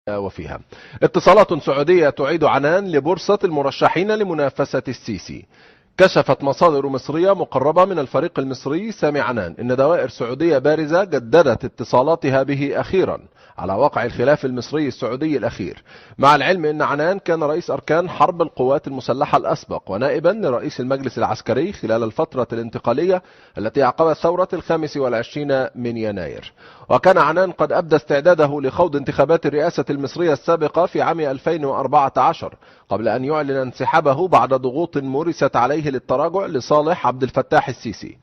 وفيها اتصالات سعودية تعيد عنان لبورصة المرشحين لمنافسة السيسي. كشفت مصادر مصرية مقربة من الفريق المصري سامي عنان إن دوائر سعودية بارزة جددت اتصالاتها به أخيرا على واقع الخلاف المصري السعودي الأخير، مع العلم أن عنان كان رئيس أركان حرب القوات المسلحة الأسبق ونائبا لرئيس المجلس العسكري خلال الفترة الانتقالية التي عقبت ثورة 25 من يناير. وكان عنان قد أبدى استعداده لخوض انتخابات الرئاسة المصرية السابقة في عام 2014 قبل أن يعلن انسحابه بعد ضغوط مورست عليه للتراجع لصالح عبد الفتاح السيسي،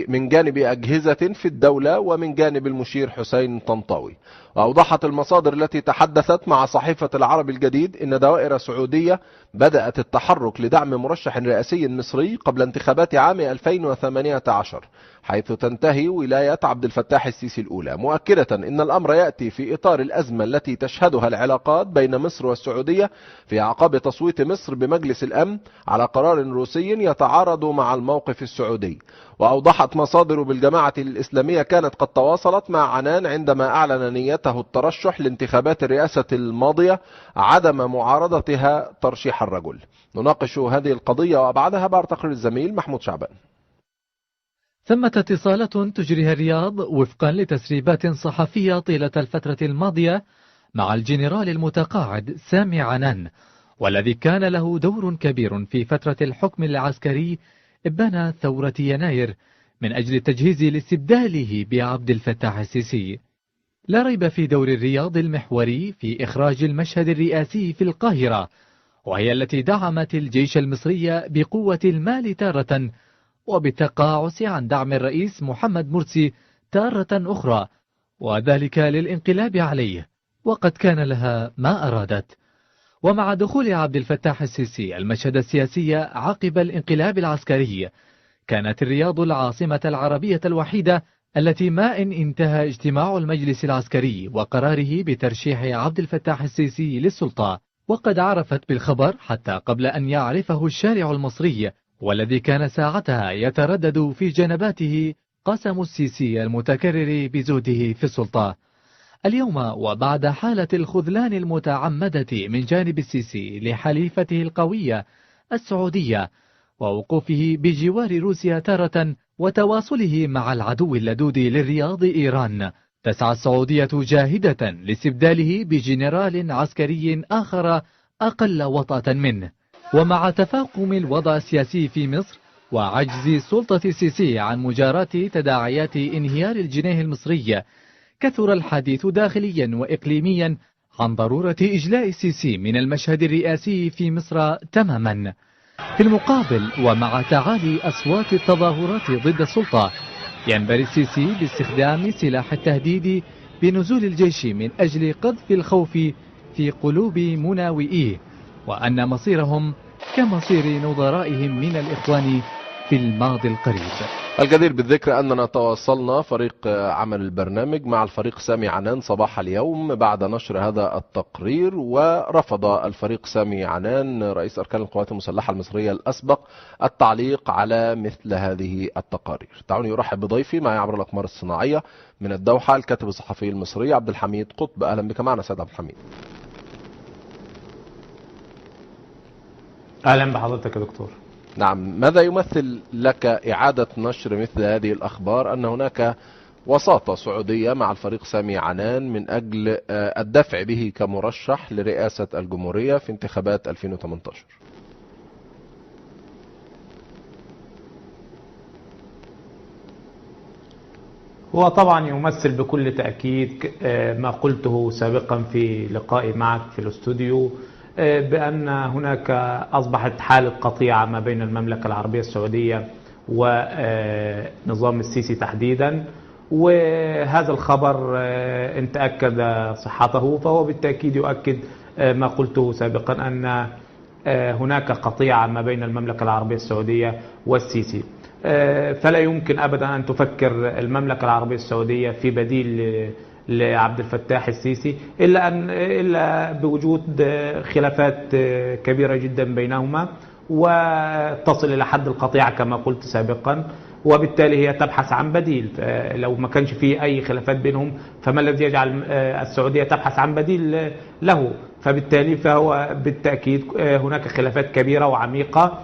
من جانب أجهزة في الدولة ومن جانب المشير حسين طنطاوي. وأوضحت المصادر التي تحدثت مع صحيفة العرب الجديد إن دوائر سعودية بدأت التحرك لدعم مرشح رئاسي مصري قبل انتخابات عام 2018 حيث تنتهي ولاية عبد الفتاح السيسي الأولى، مؤكدة إن الأمر يأتي في إطار الأزمة التي تشهدها العلاقات بين مصر والسعودية في أعقاب تصويت مصر بمجلس الأمن على قرار روسي يتعارض مع الموقف السعودي. وأوضحت مصادر بالجماعة الإسلامية كانت قد تواصلت مع عنان عندما أعلن نيته الترشح لانتخابات الرئاسة الماضية عدم معارضتها ترشيح الرجل. نناقش هذه القضية وأبعادها بعد تقرير الزميل محمود شعبان. ثمة اتصالات تجريها الرياض وفقا لتسريبات صحفية طيلة الفترة الماضية مع الجنرال المتقاعد سامي عنان، والذي كان له دور كبير في فترة الحكم العسكري إبان ثورة يناير من أجل التجهيز لاستبداله بعبد الفتاح السيسي. لا ريب في دور الرياض المحوري في إخراج المشهد الرئاسي في القاهرة، وهي التي دعمت الجيش المصري بقوة المال تارة وبالتقاعس عن دعم الرئيس محمد مرسي تارة أخرى، وذلك للانقلاب عليه، وقد كان لها ما أرادت. ومع دخول عبد الفتاح السيسي المشهد السياسي عقب الانقلاب العسكري، كانت الرياض العاصمة العربية الوحيدة التي ما إن انتهى اجتماع المجلس العسكري وقراره بترشيح عبد الفتاح السيسي للسلطة، وقد عرفت بالخبر حتى قبل أن يعرفه الشارع المصري، والذي كان ساعتها يتردد في جنباته قسم السيسي المتكرر بزهده في السلطة. اليوم وبعد حالة الخذلان المتعمدة من جانب السيسي لحليفته القوية السعودية ووقوفه بجوار روسيا تارة وتواصله مع العدو اللدود للرياض إيران، تسعى السعودية جاهدة لاستبداله بجنرال عسكري آخر أقل وطأة منه. ومع تفاقم الوضع السياسي في مصر وعجز سلطة السيسي عن مجاراة تداعيات انهيار الجنيه المصري، كثر الحديث داخليا وإقليميا عن ضرورة إجلاء السيسي من المشهد الرئاسي في مصر تماما. في المقابل ومع تعالي أصوات التظاهرات ضد السلطة، ينبغي السيسي باستخدام سلاح التهديد بنزول الجيش من أجل قذف الخوف في قلوب مناوئيه، وأن مصيرهم كمصير نظرائهم من الإخوان في الماضي القريب. الجدير بالذكر أننا تواصلنا فريق عمل البرنامج مع الفريق سامي عنان صباح اليوم بعد نشر هذا التقرير، ورفض الفريق سامي عنان رئيس أركان القوات المسلحة المصرية الأسبق التعليق على مثل هذه التقارير. دعوني يرحب بضيفي معي عبر الأقمار الصناعية من الدوحة الكاتب الصحفي المصري عبد الحميد قطب. أهلا بك معنا سيد عبد الحميد. أهلا بحضرتك يا دكتور. نعم، ماذا يمثل لك إعادة نشر مثل هذه الأخبار أن هناك وساطة سعودية مع الفريق سامي عنان من أجل الدفع به كمرشح لرئاسة الجمهورية في انتخابات 2018؟ هو طبعا يمثل بكل تأكيد ما قلته سابقا في لقائي معك في الاستوديو، بأن هناك أصبحت حالة قطيعة ما بين المملكة العربية السعودية ونظام السيسي تحديدا، وهذا الخبر إن تأكد صحته فهو بالتأكيد يؤكد ما قلته سابقا أن هناك قطيعة ما بين المملكة العربية السعودية والسيسي. فلا يمكن أبدا أن تفكر المملكة العربية السعودية في بديل لعبد الفتاح السيسي إلا بوجود خلافات كبيرة جدا بينهما وتصل إلى حد القطيعة كما قلت سابقا. وبالتالي هي تبحث عن بديل. لو ما كانش فيه أي خلافات بينهم فما الذي يجعل السعودية تبحث عن بديل له؟ فبالتالي فهو بالتأكيد هناك خلافات كبيرة وعميقة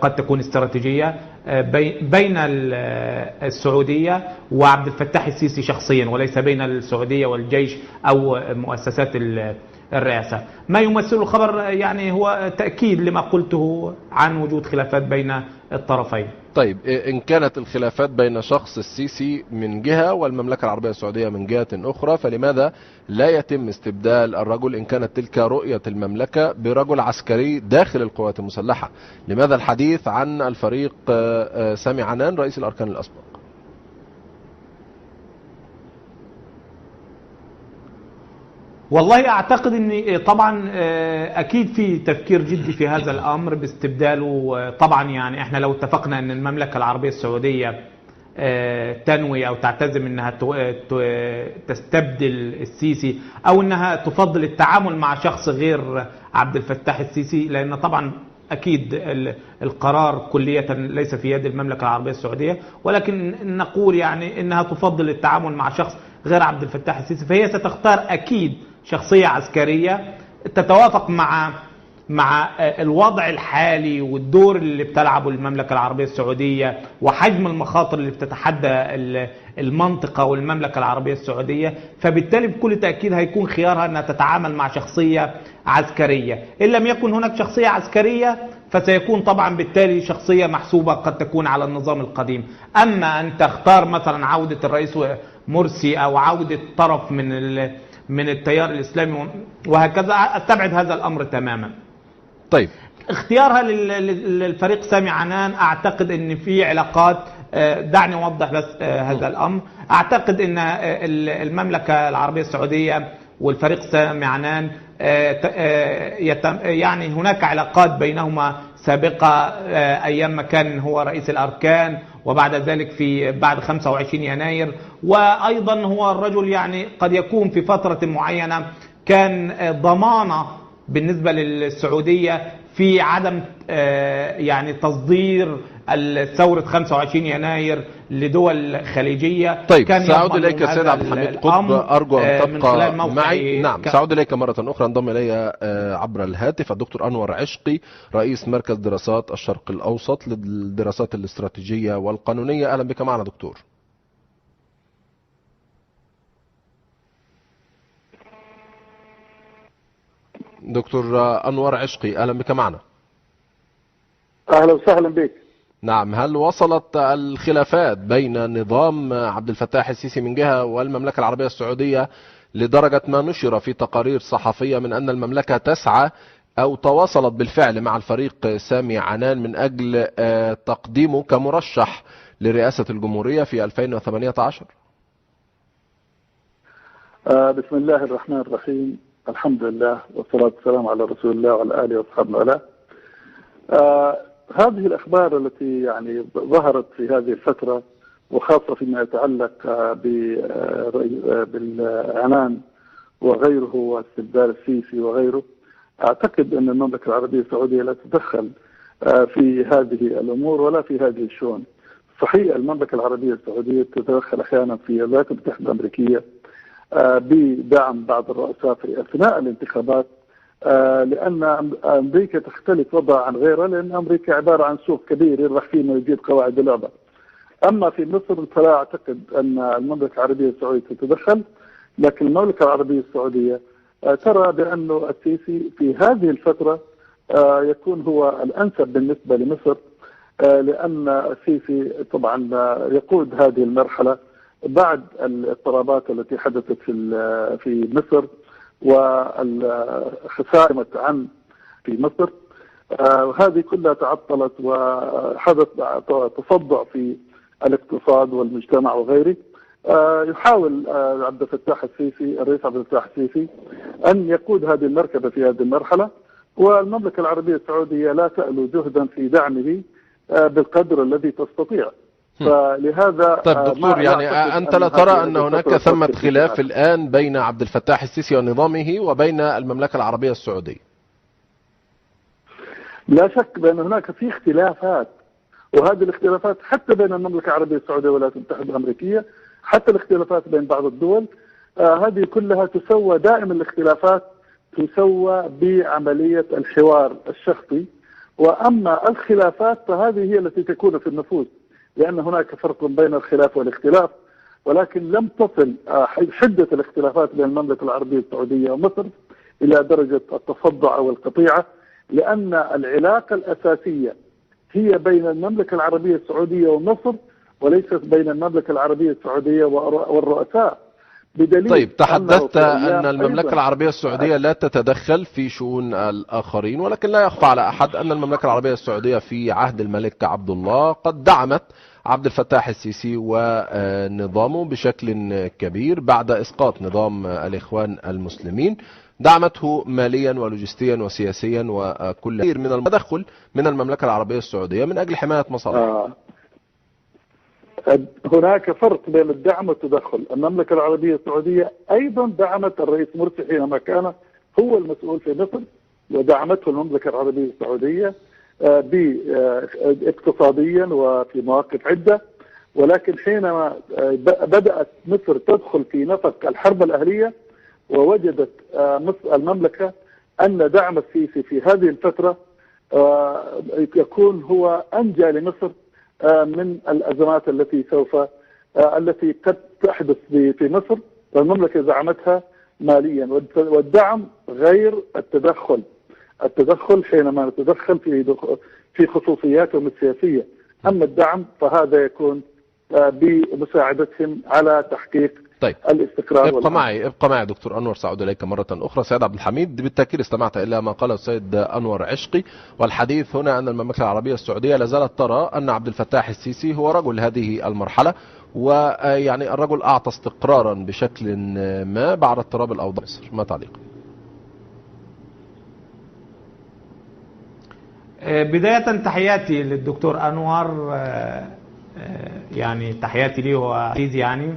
قد تكون استراتيجية بين السعودية وعبد الفتاح السيسي شخصيا، وليس بين السعودية والجيش أو مؤسسات الرئاسة. ما يمثل الخبر يعني هو تأكيد لما قلته عن وجود خلافات بين الطرفين. طيب، إن كانت الخلافات بين شخص السيسي من جهة والمملكة العربية السعودية من جهة أخرى، فلماذا لا يتم استبدال الرجل إن كانت تلك رؤية المملكة برجل عسكري داخل القوات المسلحة؟ لماذا الحديث عن الفريق سامي عنان رئيس الأركان الأسبق؟ والله أعتقد أن طبعا أكيد في تفكير جدي في هذا الأمر باستبداله. طبعا يعني إحنا لو اتفقنا أن المملكة العربية السعودية تنوي أو تعتزم أنها تستبدل السيسي، أو أنها تفضل التعامل مع شخص غير عبد الفتاح السيسي، لأن طبعا أكيد القرار كلية ليس في يد المملكة العربية السعودية، ولكن نقول يعني أنها تفضل التعامل مع شخص غير عبد الفتاح السيسي، فهي ستختار أكيد شخصية عسكرية تتوافق مع الوضع الحالي والدور اللي بتلعبه المملكة العربية السعودية وحجم المخاطر اللي بتتحدى المنطقة والمملكة العربية السعودية. فبالتالي بكل تأكيد هيكون خيارها أنها تتعامل مع شخصية عسكرية. إن لم يكن هناك شخصية عسكرية فسيكون طبعا بالتالي شخصية محسوبة قد تكون على النظام القديم. أما أن تختار مثلا عودة الرئيس مرسي أو عودة طرف من التيار الإسلامي وهكذا، استبعد هذا الأمر تماما. طيب، اختيارها للفريق سامي عنان أعتقد أن في علاقات. دعني أوضح بس هذا الأمر. أعتقد أن المملكة العربية السعودية والفريق سامي عنان يعني هناك علاقات بينهما سابقة أيام ما كان هو رئيس الأركان، وبعد ذلك بعد 25 يناير، وأيضا هو الرجل يعني قد يكون في فترة معينة كان ضمانة بالنسبة للسعودية في عدم يعني تصدير ثورة 25 يناير لدول خليجية. طيب، سأعود إليك سيد عبد الحميد قطب، أرجو أن تبقى معي. نعم، سأعود إليك مرة أخرى. انضم إلي عبر الهاتف الدكتور أنور عشقي، رئيس مركز دراسات الشرق الأوسط للدراسات الاستراتيجية والقانونية. أهلا بك معنا دكتور. دكتور أنور عشقي، أهلا بك معنا. أهلا وسهلا بك. نعم، هل وصلت الخلافات بين نظام عبد الفتاح السيسي من جهة والمملكة العربية السعودية لدرجة ما نشر في تقارير صحفية من أن المملكة تسعى أو تواصلت بالفعل مع الفريق سامي عنان من أجل تقديمه كمرشح لرئاسة الجمهورية في 2018؟ بسم الله الرحمن الرحيم. الحمد لله والصلاة والسلام على رسول الله وعلى آله وصحبه وعلى. هذه الأخبار التي يعني ظهرت في هذه الفترة، وخاصة فيما يتعلق بالعنان وغيره واستبدال السيسي وغيره، أعتقد أن المملكة العربية السعودية لا تتدخل في هذه الأمور ولا في هذه الشؤون. صحيح المملكة العربية السعودية تتدخل أحيانا في الولايات المتحدة الأمريكية بدعم بعض الرؤساء في أثناء الانتخابات، لأن أمريكا تختلف وضع عن غيرها، لأن أمريكا عبارة عن سوق كبير يربح فيه من يجيب قواعد اللعبة. أما في مصر فلا أعتقد أن المملكة العربية السعودية تتدخل، لكن المملكة العربية السعودية ترى بأن السيسي في هذه الفترة يكون هو الأنسب بالنسبة لمصر، لأن السيسي طبعا يقود هذه المرحلة بعد الاضطرابات التي حدثت في مصر والخسائر عن في مصر. هذه كلها تعطلت وحدث تصدع في الاقتصاد والمجتمع وغيره. يحاول عبد الفتاح السيسي، الرئيس عبد الفتاح السيسي، أن يقود هذه المركبة في هذه المرحلة، والمملكة العربية السعودية لا تألو جهدا في دعمه بالقدر الذي تستطيع. فلهذا طيب دكتور، يعني أنت لا ترى أن هناك ثمة خلاف الآن بين عبد الفتاح السيسي ونظامه وبين المملكة العربية السعودية؟ لا شك بأن هناك في اختلافات، وهذه الاختلافات حتى بين المملكة العربية السعودية والولايات المتحدة الأمريكية، حتى الاختلافات بين بعض الدول، هذه كلها تسوى، دائما الاختلافات تسوى بعملية الحوار الشخصي. وأما الخلافات فهذه هي التي تكون في النفوس، لأن هناك فرق بين الخلاف والاختلاف، ولكن لم تصل حدة الاختلافات بين المملكة العربية السعودية ومصر إلى درجة التصدع أو القطيعة، لأن العلاقة الأساسية هي بين المملكة العربية السعودية ومصر، وليست بين المملكة العربية السعودية والرؤساء. بدليل طيب، تحدثت أن أن المملكة العربية السعودية لا تتدخل في شؤون الآخرين، ولكن لا يخفى على أحد أن المملكة العربية السعودية في عهد الملك عبد الله قد دعمت عبد الفتاح السيسي ونظامه بشكل كبير بعد إسقاط نظام الإخوان المسلمين. دعمته ماليا ولوجستيا وسياسيا وكل كثير من التدخل من المملكة العربية السعودية من أجل حماية مصالحها. هناك فرق بين الدعم والتدخل. المملكة العربية السعودية أيضا دعمت الرئيس مرسي حينما كان هو المسؤول في مصر، ودعمته المملكة العربية السعودية اقتصاديا وفي مواقف عدة، ولكن حينما بدأت مصر تدخل في نفق الحرب الأهلية ووجدت المملكة أن دعم السيسي في هذه الفترة يكون هو أنجى لمصر من الأزمات التي قد تحدث في مصر، والمملكة دعمتها ماليا. والدعم غير التدخل. التدخل حينما نتدخل في خصوصياتهم السياسية، أما الدعم فهذا يكون بمساعدتهم على تحقيق الاستقرار. ابقى معي دكتور أنور، سأعود إليك مرة أخرى. سيد عبد الحميد، بالتأكيد استمعت إلى ما قاله السيد أنور عشقي، والحديث هنا أن المملكة العربية السعودية لا زالت ترى أن عبد الفتاح السيسي هو رجل هذه المرحلة، ويعني الرجل أعطى استقرارا بشكل ما بعد اضطراب الأوضاع مصر. ما تعليق؟ بداية تحياتي للدكتور أنور، يعني تحياتي ليه وعزيزي، يعني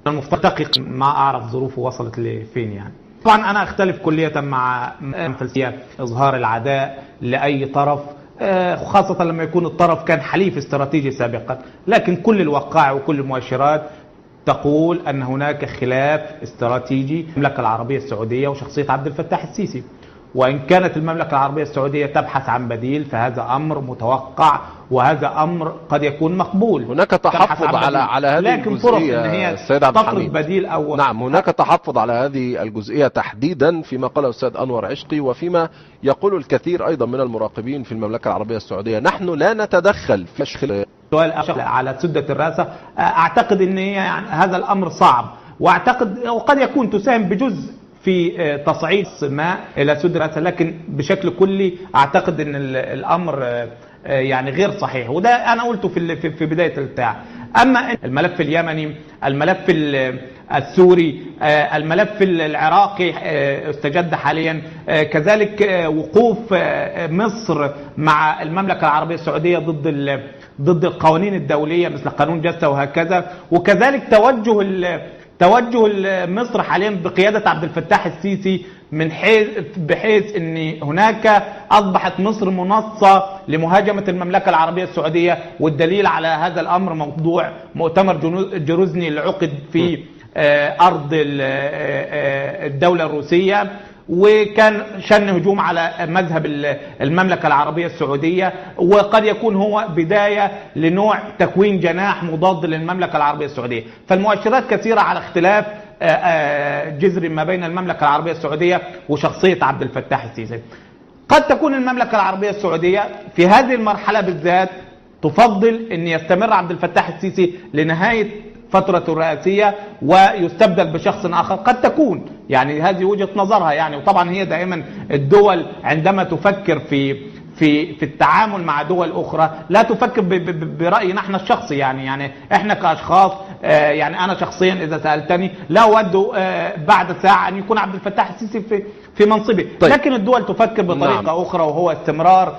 المفتقق ما أعرف ظروفه وصلت لفين. يعني طبعا أنا أختلف كلية مع فلسفة إظهار العداء لأي طرف، خاصة لما يكون الطرف كان حليف استراتيجي سابقا، لكن كل الوقائع وكل المؤشرات تقول أن هناك خلاف استراتيجي المملكة العربية السعودية وشخصية عبد الفتاح السيسي. وإن كانت المملكة العربية السعودية تبحث عن بديل فهذا أمر متوقع، وهذا أمر قد يكون مقبول. هناك تحفظ على هذه لكن فرص الجزئية، إن هي السيد عبد الحميد. بديل أو نعم، هناك تحفظ على هذه الجزئية تحديدا فيما قاله السيد أنور عشقي، وفيما يقول الكثير أيضا من المراقبين في المملكة العربية السعودية. نحن لا نتدخل في سؤال على سدة الرأسة. أعتقد أن يعني هذا الأمر صعب، وأعتقد وقد يكون تساهم بجزء في تصعيد ما إلى سد الرأسة، لكن بشكل كلي أعتقد أن الأمر يعني غير صحيح، وده أنا قلته في بداية البتاع. أما الملف اليمني، الملف السوري، الملف العراقي استجد حاليا، كذلك وقوف مصر مع المملكة العربية السعودية ضد القوانين الدولية مثل قانون جسة وهكذا، وكذلك توجه مصر حاليا بقيادة عبد الفتاح السيسي بحيث ان هناك اصبحت مصر منصة لمهاجمة المملكة العربية السعودية. والدليل على هذا الامر موضوع مؤتمر جروزني اللي عقد في ارض الدولة الروسية، وكان شن هجوم على مذهب المملكة العربية السعودية، وقد يكون هو بداية لنوع تكوين جناح مضاد للمملكة العربية السعودية. فالمؤشرات كثيرة على اختلاف جذري ما بين المملكة العربية السعودية وشخصية عبد الفتاح السيسي. قد تكون المملكة العربية السعودية في هذه المرحلة بالذات تفضل أن يستمر عبد الفتاح السيسي لنهاية فترة الرئاسية ويستبدل بشخص آخر. قد تكون يعني هذه وجهة نظرها يعني، وطبعا هي دائما الدول عندما تفكر في التعامل مع دول أخرى لا تفكر برأينا احنا الشخصي، يعني احنا كأشخاص، يعني أنا شخصيا إذا سألتني لا أود بعد ساعة أن يكون عبد الفتاح السيسي في منصبه. طيب. لكن الدول تفكر بطريقة نعم. أخرى، وهو استمرار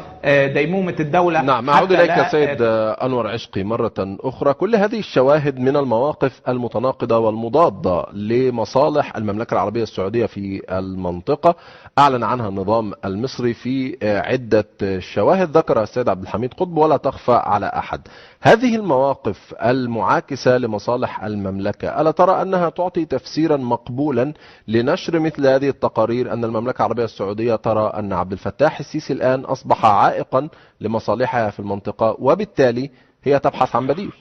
ديمومة الدولة. نعم، أعود إليك سيد أنور عشقي مرة أخرى. كل هذه الشواهد من المواقف المتناقضة والمضادة لمصالح المملكة العربية السعودية في المنطقة أعلن عنها النظام المصري في عدة الشواهد ذكرها السيد عبد الحميد قطب ولا تخفى على أحد. هذه المواقف المعاكسة لمصالح المملكة ألا ترى أنها تعطي تفسيرا مقبولا لنشر مثل هذه التقارير، أن المملكة العربية السعودية ترى أن عبد الفتاح السيسي الآن أصبح عائقا لمصالحها في المنطقة وبالتالي هي تبحث عن بديل؟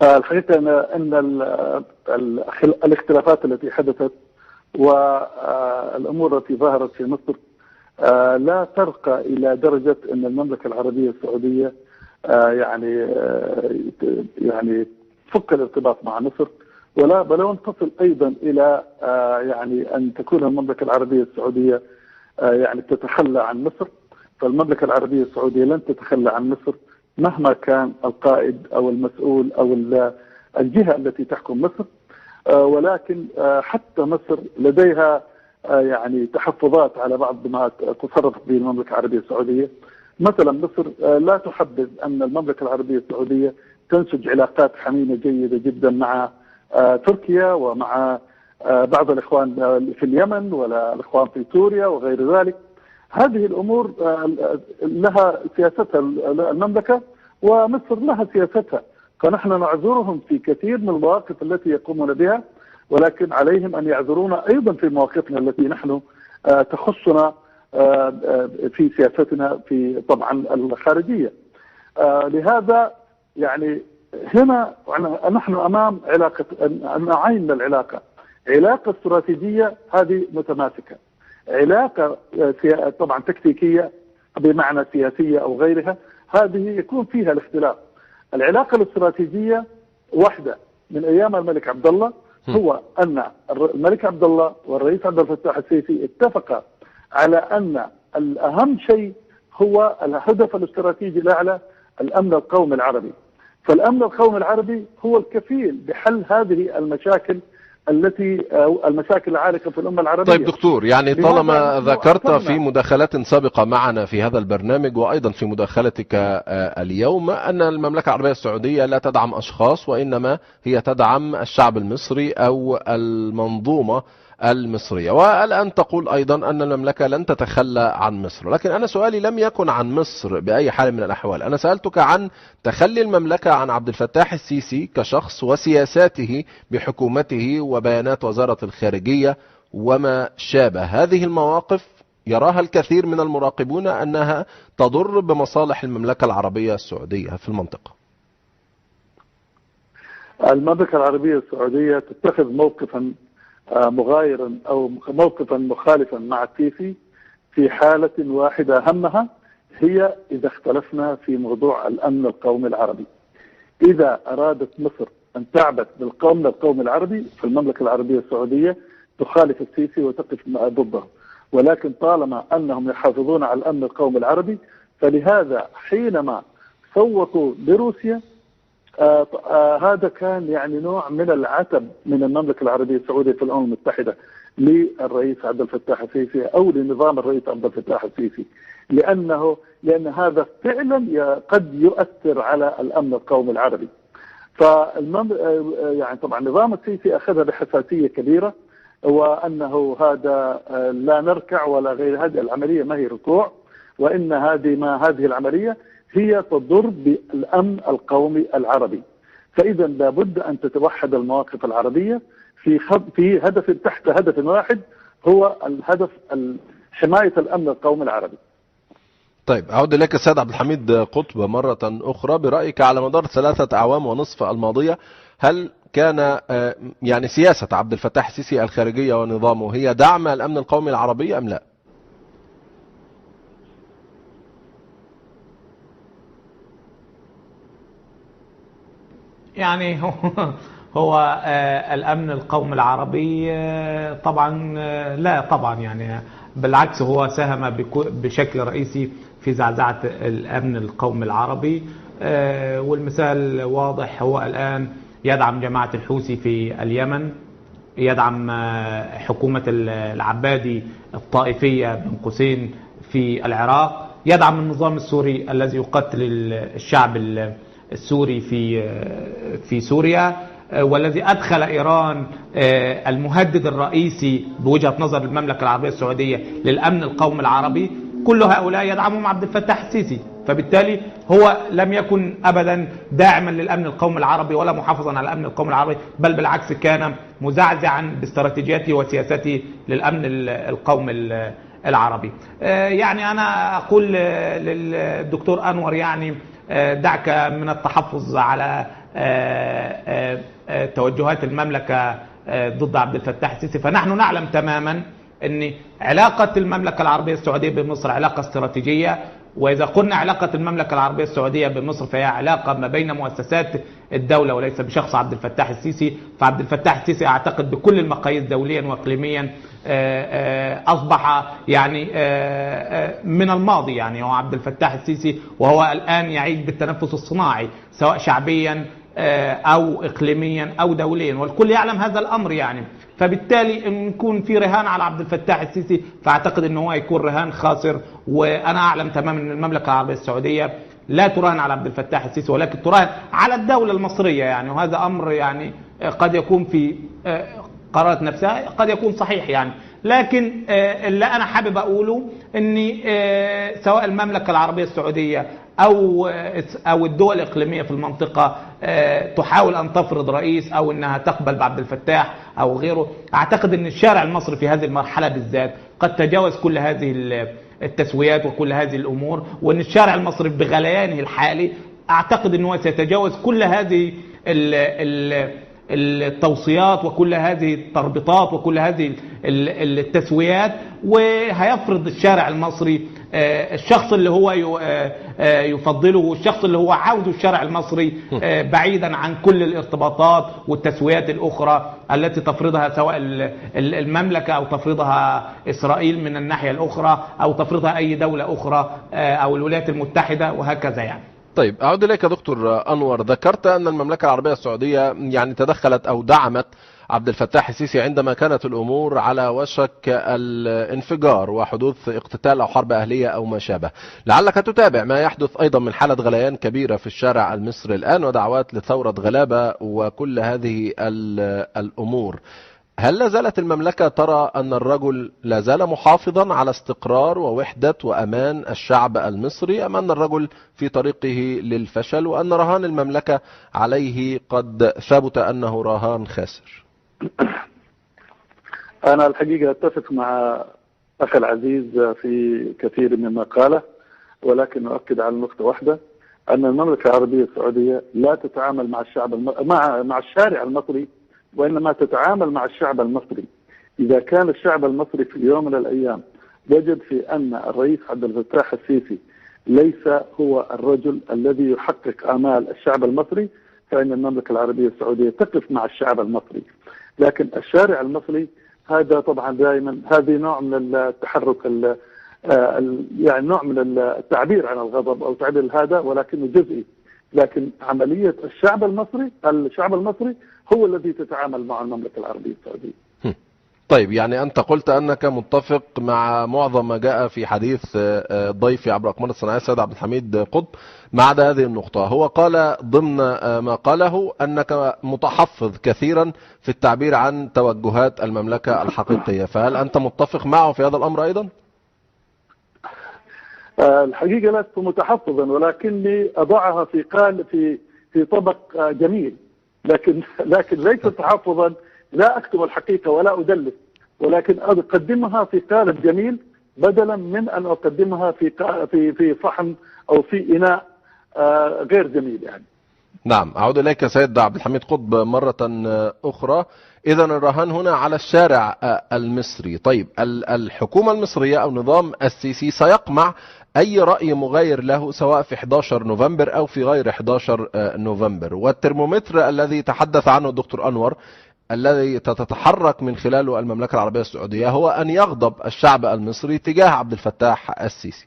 الحقيقة أن الاختلافات التي حدثت والأمور التي ظهرت في مصر لا ترقى إلى درجة أن المملكة العربية السعودية يعني تفك الارتباط مع مصر، ولا بل لن تصل أيضا إلى يعني أن تكون المملكة العربية السعودية يعني تتخلى عن مصر. فالمملكة العربية السعودية لن تتخلى عن مصر مهما كان القائد أو المسؤول أو الجهة التي تحكم مصر، ولكن حتى مصر لديها يعني تحفظات على بعض ما تصرفت به المملكة العربية السعودية. مثلا مصر لا تحبذ أن المملكة العربية السعودية تنسج علاقات حميمة جيدة جدا مع تركيا ومع بعض الإخوان في اليمن ولا الإخوان في سوريا وغير ذلك. هذه الأمور لها سياستها المملكة ومصر لها سياستها، فنحن نعذرهم في كثير من المواقف التي يقومون بها، ولكن عليهم أن يعذرونا أيضا في مواقفنا التي نحن تخصنا في سياستنا في طبعا الخارجية. لهذا يعني هنا نحن أمام علاقة نوعين من العلاقة، علاقة استراتيجية هذه متماسكة، علاقة طبعا تكتيكية بمعنى سياسية أو غيرها هذه يكون فيها الاختلاف. العلاقة الاستراتيجية واحدة من أيام الملك عبد الله، هو أن الملك عبد الله والرئيس عبد الفتاح السيسي اتفقا على أن الأهم شيء هو الهدف الاستراتيجي الأعلى الأمن القومي العربي. فالأمن القومي العربي هو الكفيل بحل هذه المشاكل المشاكل العالقة في الأمة العربية. طيب دكتور، يعني طالما ذكرت في مداخلات سابقة معنا في هذا البرنامج وأيضا في مداخلتك اليوم أن المملكة العربية السعودية لا تدعم أشخاص وإنما هي تدعم الشعب المصري أو المنظومة المصرية، والآن تقول أيضا أن المملكة لن تتخلى عن مصر. لكن أنا سؤالي لم يكن عن مصر بأي حال من الأحوال، أنا سألتك عن تخلي المملكة عن عبد الفتاح السيسي كشخص وسياساته بحكومته وبيانات وزارة الخارجية وما شابه. هذه المواقف يراها الكثير من المراقبون أنها تضر بمصالح المملكة العربية السعودية في المنطقة. المملكة العربية السعودية تتخذ موقفا مغايرا أو موقفا مخالفا مع السيسي في حالة واحدة أهمها، هي إذا اختلفنا في موضوع الأمن القومي العربي. إذا أرادت مصر أن تعبث بالأمن القومي العربي فالمملكة العربية السعودية تخالف السيسي وتقف ضده، ولكن طالما أنهم يحافظون على الأمن القومي العربي فلهذا حينما صوتوا لروسيا هذا كان يعني نوع من العتب من المملكة العربية السعودية في الأمم المتحدة للرئيس عبد الفتاح السيسي أو لنظام الرئيس عبد الفتاح السيسي، لأن هذا فعلا قد يؤثر على الأمن القومي العربي. يعني طبعا نظام السيسي أخذها بحساسية كبيرة، وأنه هذا لا نركع ولا غير، هذه العملية ما هي ركوع، وإن هذه العملية هي تضر بالأمن القومي العربي. فإذا لابد أن تتوحد المواقف العربية في هدف تحت هدف واحد، هو الهدف حماية الأمن القومي العربي. طيب أعود إليك السيد عبد الحميد قطب مرة أخرى، برأيك على مدار 3 أعوام ونصف الماضية هل كان يعني سياسة عبد الفتاح السيسي الخارجية ونظامه هي دعم الأمن القومي العربي أم لا؟ يعني هو الأمن القومي العربي طبعا لا طبعا، يعني بالعكس هو ساهم بشكل رئيسي في زعزعة الأمن القومي العربي. والمثال واضح، هو الآن يدعم جماعة الحوثي في اليمن، يدعم حكومة العبادي الطائفية بين قوسين في العراق، يدعم النظام السوري الذي يقتل الشعب السوري في سوريا، والذي أدخل إيران المهدد الرئيسي بوجهة نظر المملكة العربية السعودية للأمن القومي العربي، كل هؤلاء يدعمهم عبد الفتاح السيسي. فبالتالي هو لم يكن أبدا داعما للأمن القومي العربي ولا محافظا على الأمن القومي العربي، بل بالعكس كان مزعزعا باستراتيجيته وسياسته للأمن القومي العربي. يعني أنا أقول للدكتور أنور يعني دعك من التحفظ على توجهات المملكة ضد عبد الفتاح السيسي، فنحن نعلم تماما أن علاقة المملكة العربية السعودية بمصر علاقة استراتيجية. وإذا قلنا علاقة المملكة العربية السعودية بمصر فهي علاقة ما بين مؤسسات الدولة وليس بشخص عبد الفتاح السيسي. فعبد الفتاح السيسي أعتقد بكل المقاييس دوليا وإقليميا أصبح يعني من الماضي. يعني هو عبد الفتاح السيسي وهو الآن يعيش بالتنفس الصناعي سواء شعبيا أو إقليميا أو دوليا، والكل يعلم هذا الأمر يعني. فبالتالي إن يكون في رهان على عبد الفتاح السيسي فأعتقد أنه هو يكون رهان خاسر. وأنا أعلم تماما أن المملكة العربية السعودية لا تراهن على عبد الفتاح السيسي ولكن تراهن على الدولة المصرية يعني. وهذا أمر يعني قد يكون في قرارات نفسها قد يكون صحيح يعني. لكن اللي أنا حابب أقوله أن سواء المملكة العربية السعودية أو الدول الإقليمية في المنطقة تحاول أن تفرض رئيس أو أنها تقبل بعبد الفتاح أو غيره، أعتقد أن الشارع المصري في هذه المرحلة بالذات قد تجاوز كل هذه التسويات وكل هذه الأمور، وأن الشارع المصري بغليانه الحالي أعتقد أنه سيتجاوز كل هذه التوصيات وكل هذه التربطات وكل هذه التسويات، وهيفرض الشارع المصري الشخص اللي هو يفضله والشخص اللي هو عاوزه الشارع المصري بعيدا عن كل الارتباطات والتسويات الأخرى التي تفرضها سواء المملكة أو تفرضها إسرائيل من الناحية الأخرى أو تفرضها أي دولة أخرى أو الولايات المتحدة وهكذا يعني. طيب أعود إليك دكتور أنور، ذكرت أن المملكة العربية السعودية يعني تدخلت أو دعمت عبد الفتاح السيسي عندما كانت الأمور على وشك الانفجار وحدوث اقتتال أو حرب أهلية أو ما شابه. لعلك تتابع ما يحدث أيضا من حالة غليان كبيرة في الشارع المصري الآن ودعوات لثورة غلابة وكل هذه الأمور. هل لا زالت المملكة ترى أن الرجل لا زال محافظا على استقرار ووحدة وأمان الشعب المصري، أم أن الرجل في طريقه للفشل وأن رهان المملكة عليه قد ثبت أنه رهان خاسر؟ أنا الحقيقة أتفق مع أخي العزيز في كثير مما قاله، ولكن أؤكد على نقطة واحدة، أن المملكة العربية السعودية لا تتعامل مع الشعب مع الشارع المصري، وإنما تتعامل مع الشعب المصري. إذا كان الشعب المصري في يوم من الأيام وجد في أن الرئيس عبد الفتاح السيسي ليس هو الرجل الذي يحقق آمال الشعب المصري، فإن المملكة العربية السعودية تقف مع الشعب المصري. لكن الشارع المصري هذا طبعا دائما هذه نوع من التحرك يعني نوع من التعبير عن الغضب أو تعبير هذا، ولكنه جزئي. لكن عملية الشعب المصري هو الذي تتعامل مع المملكة العربية السعودية. طيب، يعني أنت قلت أنك متفق مع معظم ما جاء في حديث ضيفي عبر أقمار الصناعية السيد عبد الحميد قطب ما عدا هذه النقطة. هو قال ضمن ما قاله أنك متحفظ كثيرا في التعبير عن توجهات المملكة الحقيقية، فهل أنت متفق معه في هذا الأمر أيضا؟ الحقيقة لست متحفظا، ولكني أضعها في طبق جميل، لكن ليس تحفظا. لا أكتم الحقيقة ولا أدلس، ولكن أقدمها في قالب جميل بدلا من أن أقدمها في صحن أو في إناء غير جميل يعني. نعم، أعود إليك سيد عبد الحميد قطب مرة أخرى. إذن الرهان هنا على الشارع المصري. طيب، الحكومة المصرية أو نظام السيسي سيقمع أي رأي مغاير له سواء في 11 نوفمبر أو في غير 11 نوفمبر، والترمومتر الذي تحدث عنه الدكتور أنور الذي تتحرك من خلاله المملكة العربية السعودية هو أن يغضب الشعب المصري تجاه عبد الفتاح السيسي.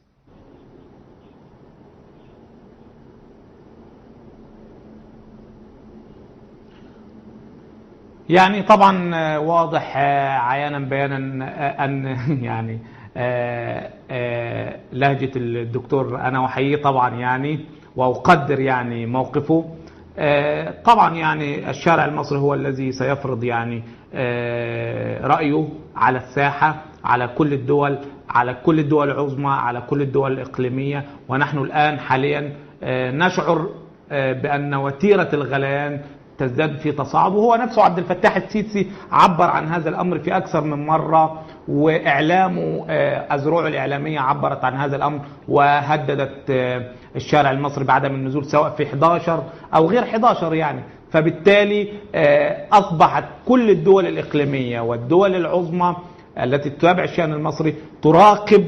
يعني طبعا واضح عيانا بيانا أن يعني لهجة الدكتور أنا أحييه طبعا يعني وأقدر يعني موقفه. طبعا يعني الشارع المصري هو الذي سيفرض يعني رأيه على الساحة، على كل الدول، على كل الدول العظمى، على كل الدول الإقليمية. ونحن الآن حاليا نشعر بأن وتيرة الغليان تزداد في تصاعد، وهو نفسه عبد الفتاح السيسي عبر عن هذا الأمر في أكثر من مرة، وإعلامه أذرعه الإعلامية عبرت عن هذا الأمر وهددت الشارع المصري بعدم النزول سواء في 11 أو غير 11 يعني. فبالتالي أصبحت كل الدول الإقليمية والدول العظمى التي تتابع الشأن المصري تراقب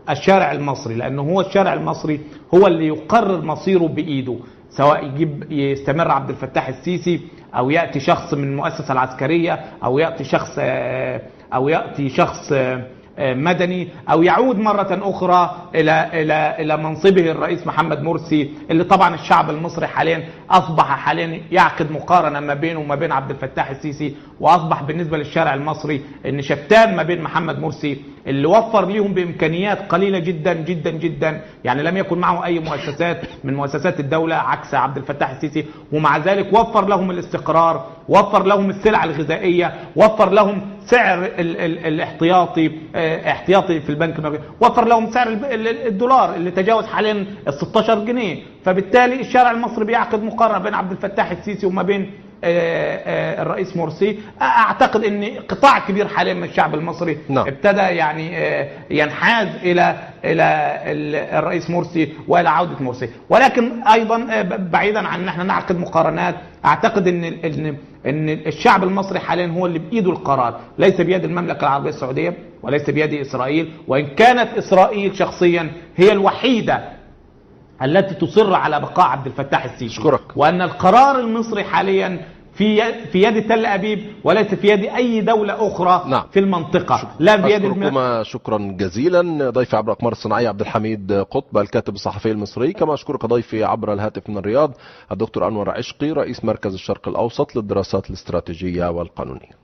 الشارع المصري، لأنه هو الشارع المصري هو اللي يقرر مصيره بإيده، سواء يستمر عبد الفتاح السيسي أو يأتي شخص من المؤسسة العسكرية أو يأتي شخص مدني أو يعود مرة أخرى إلى منصبه الرئيس محمد مرسي، اللي طبعا الشعب المصري أصبح حاليا يعقد مقارنة ما بينه وما بين عبد الفتاح السيسي. وأصبح بالنسبة للشارع المصري إن شتان ما بين محمد مرسي اللي وفر لهم بإمكانيات قليلة جدا جدا جدا، يعني لم يكن معه أي مؤسسات من مؤسسات الدولة عكس عبد الفتاح السيسي، ومع ذلك وفر لهم الاستقرار، وفر لهم السلع الغذائية، وفر لهم سعر الاحتياطي في البنك المركزي، وفر لهم سعر الدولار اللي تجاوز حاليا 16 جنيه. فبالتالي الشارع المصري بيعقد مقارنة بين عبد الفتاح السيسي وما بين الرئيس مرسي. اعتقد ان قطاع كبير حاليا من الشعب المصري ابتدى يعني ينحاز الى الرئيس مرسي والى عودة مرسي. ولكن ايضا بعيدا عن ان احنا نعقد مقارنات، اعتقد ان الشعب المصري حاليا هو اللي بايده القرار، ليس بيد المملكة العربية السعودية وليس بيد اسرائيل، وان كانت اسرائيل شخصيا هي الوحيدة التي تصر على بقاء عبد الفتاح السيسي. وأن القرار المصري حاليا في يد تل أبيب وليس في يد أي دولة أخرى في المنطقة. لا بيد شكرا جزيلا ضيفي عبر الأقمار الصناعية عبد الحميد قطب الكاتب الصحفي المصري. كما أشكرك ضيفي عبر الهاتف من الرياض الدكتور أنور عشقي رئيس مركز الشرق الأوسط للدراسات الاستراتيجية والقانونية.